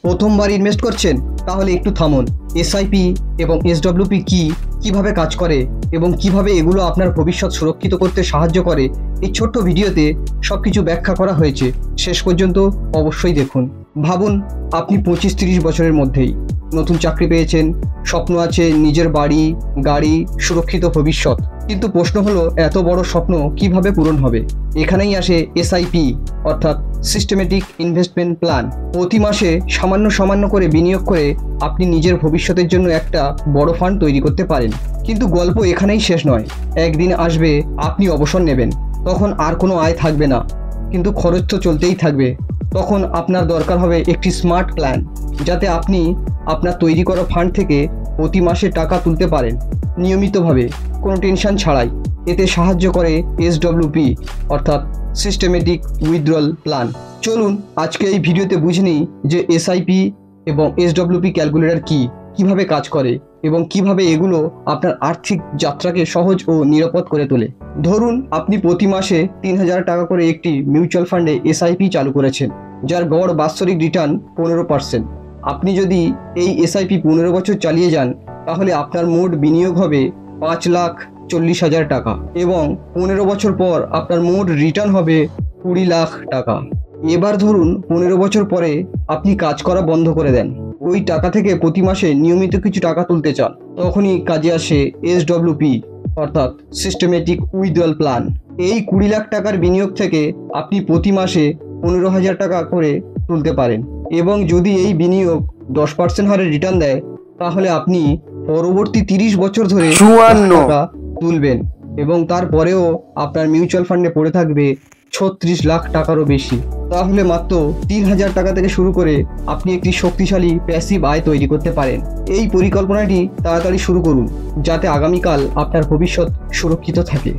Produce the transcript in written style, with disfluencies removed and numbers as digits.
প্রথমবার ইনভেস্ট করছেন? তাহলে একটু থামুন। এসআইপি এবং এসডব্লিউপি কিভাবে কাজ করে এবং কিভাবে এগুলো আপনার ভবিষ্যৎ সুরক্ষিত করতে সাহায্য করে, এই ছোট্ট ভিডিওতে সবকিছু ব্যাখ্যা করা হয়েছে। শেষ পর্যন্ত অবশ্যই দেখুন। ভাবুন, আপনি 25-30 বছরের মধ্যেই নতুন চাকরি পেয়েছেন, স্বপ্ন আছে নিজের বাড়ি, গাড়ি, সুরক্ষিত ভবিষ্যৎ। কিন্তু প্রশ্ন হলো, এত বড় স্বপ্ন কিভাবে পূরণ হবে? এখানেই আসে এসআইপি, অর্থাৎ সিস্টেমেটিক ইনভেস্টমেন্ট প্ল্যান। প্রতি মাসে সামান্য করে বিনিয়োগ করে আপনি নিজের ভবিষ্যতের জন্য একটা বড় ফান্ড তৈরি করতে পারেন। কিন্তু গল্প এখানেই শেষ নয়। একদিন আসবে আপনি অবসর নেবেন, তখন আর কোনো আয় থাকবে না, কিন্তু খরচ তো চলতেই থাকবে। তখন আপনার দরকার হবে একটি স্মার্ট প্ল্যান, যাতে আপনি আপনার তৈরি করা ফান্ড থেকে প্রতি মাসে টাকা তুলতে পারেন নিয়মিতভাবে, কোনো টেনশন ছাড়াই। এতে সাহায্য করে এসডব্লিউপি, অর্থাৎ সিস্টেমেটিক উইথড্রল প্ল্যান। চলুন আজকে এই ভিডিওতে বুঝে নিই যে এসআইপি এবং এসডব্লিউপি ক্যালকুলেটর কিভাবে কাজ করে এবং কিভাবে এগুলো আপনার আর্থিক যাত্রাকে সহজ ও নিরাপদ করে তোলে। ধরুন, আপনি প্রতি মাসে 3000 টাকা করে একটি মিউচুয়াল ফান্ডে এসআইপি চালু করেছেন, যার গড় বাৎসরিক রিটার্ন 15%। আপনি যদি এই এসআইপি 15 বছর চালিয়ে যান, তাহলে আপনার মোট বিনিয়োগ হবে 5,40,000 টাকা এবং 15 বছর পর আপনার মোট রিটার্ন হবে 20 লাখ টাকা। এবার ধরুন 15 বছর পরে আপনি কাজ করা বন্ধ করে দেন, ওই টাকা থেকে প্রতি মাসে নিয়মিত কিছু টাকা তুলতে চান, তখনই কাজে আসে এসডব্লিউপি, অর্থাৎ সিস্টেমেটিক উইথড্রল প্ল্যান। এই 20 লাখ টাকার বিনিয়োগ থেকে আপনি প্রতি মাসে 15,000 টাকা করে তুলতে পারেন এবং যদি এই বিনিয়োগ 10% হারে রিটার্ন দেয়, তাহলে আপনি পরবর্তী 30 বছর ধরে টাকা তুলবেন এবং তারপরেও আপনার মিউচুয়াল ফান্ডে পড়ে থাকবে 36 লাখ টাকারও বেশি। তাহলে মাত্র 3,000 টাকা থেকে শুরু করে আপনি একটি শক্তিশালী প্যাসিভ আয় তৈরি করতে পারেন। এই পরিকল্পনাটি তাড়াতাড়ি শুরু করুন, যাতে আগামীকাল আপনার ভবিষ্যৎ সুরক্ষিত থাকে।